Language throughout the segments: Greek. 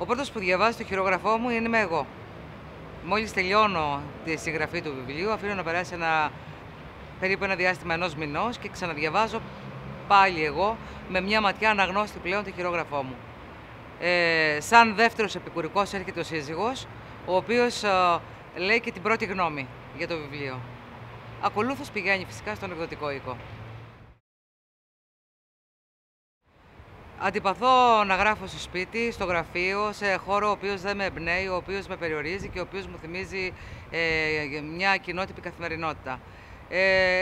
Ο πρώτος που διαβάζει το χειρόγραφό μου είμαι εγώ. Μόλις τελειώνω τη συγγραφή του βιβλίου, αφήνω να περάσει περίπου ένα διάστημα ενός μηνός και ξαναδιαβάζω πάλι εγώ με μια ματιά αναγνώστη πλέον το χειρόγραφό μου. Σαν δεύτερος επικουρικός έρχεται ο σύζυγος, ο οποίος λέει και την πρώτη γνώμη για το βιβλίο. Ακολούθως πηγαίνει φυσικά στον εκδοτικό οίκο. Αντιπαθώ να γράφω στο σπίτι, στο γραφείο, σε χώρο ο οποίος δεν με εμπνέει, ο οποίος με περιορίζει και ο οποίος μου θυμίζει μια κοινότυπη καθημερινότητα.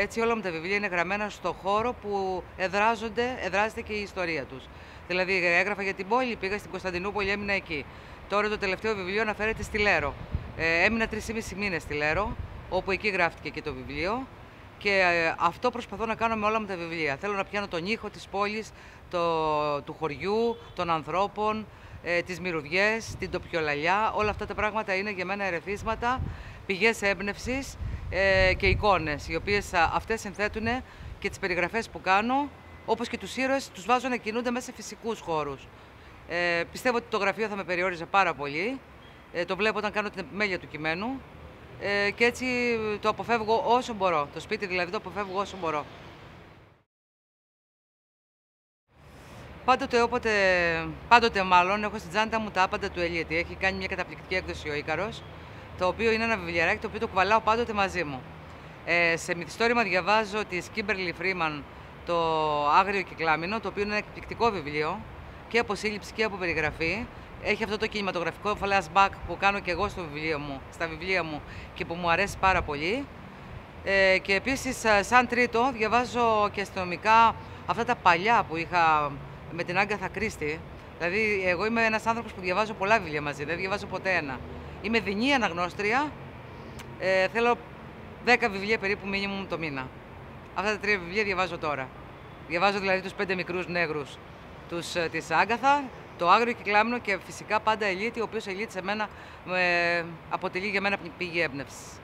Έτσι όλα μου τα βιβλία είναι γραμμένα στο χώρο που εδράζεται και η ιστορία τους. Δηλαδή έγραφα για την πόλη, πήγα στην Κωνσταντινούπολη, έμεινα εκεί. Τώρα το τελευταίο βιβλίο αναφέρεται στη Λέρο. Έμεινα 3,5 μήνες στη Λέρο, όπου εκεί γράφτηκε και το βιβλίο. Και αυτό προσπαθώ να κάνω με όλα μου τα βιβλία. Θέλω να πιάνω τον ήχο της πόλης, του χωριού, των ανθρώπων, τις μυρωδιές, την τοπιολαλιά. Όλα αυτά τα πράγματα είναι για μένα ερεθίσματα, πηγές έμπνευσης και εικόνες, οι οποίες αυτές συνθέτουν και τις περιγραφές που κάνω, όπως και τους ήρωες τους βάζω να κινούνται μέσα σε φυσικούς χώρους. Πιστεύω ότι το γραφείο θα με περιόριζε πάρα πολύ. Το βλέπω όταν κάνω την επιμέλεια του κειμένου. Και έτσι το αποφεύγω όσο μπορώ. Το σπίτι δηλαδή το αποφεύγω όσο μπορώ. Πάντοτε μάλλον έχω στην τσάντα μου τα άπαντα του Ελίτη. Έχει κάνει μια καταπληκτική έκδοση ο Ίκαρος, το οποίο είναι ένα βιβλιαράκι το οποίο το κουβαλάω πάντοτε μαζί μου. Σε μυθιστόρημα διαβάζω της Κίμπερλι Φρίμαν το Άγριο Κυκλάμινο, το οποίο είναι ένα εκπληκτικό βιβλίο και από σύλληψη και από περιγραφή. Έχει αυτό το κινηματογραφικό flashback που κάνω και εγώ στα βιβλία μου και που μου αρέσει πάρα πολύ. Και επίσης σαν τρίτο διαβάζω και αστυνομικά αυτά τα παλιά που είχα με την Άγκαθα Κρίστη. Δηλαδή εγώ είμαι ένας άνθρωπος που διαβάζω πολλά βιβλία μαζί, δεν διαβάζω ποτέ ένα. Είμαι δεινή αναγνώστρια, θέλω 10 βιβλία περίπου minimum το μήνα. Αυτά τα 3 βιβλία διαβάζω τώρα. Διαβάζω δηλαδή τους 5 μικρούς νέγρους της Άγκαθα, το Άγριο Κυκλάμινο και φυσικά πάντα Ελίτη, ο οποίος Ελίτη σε μένα αποτελεί για μένα πηγή έμπνευσης.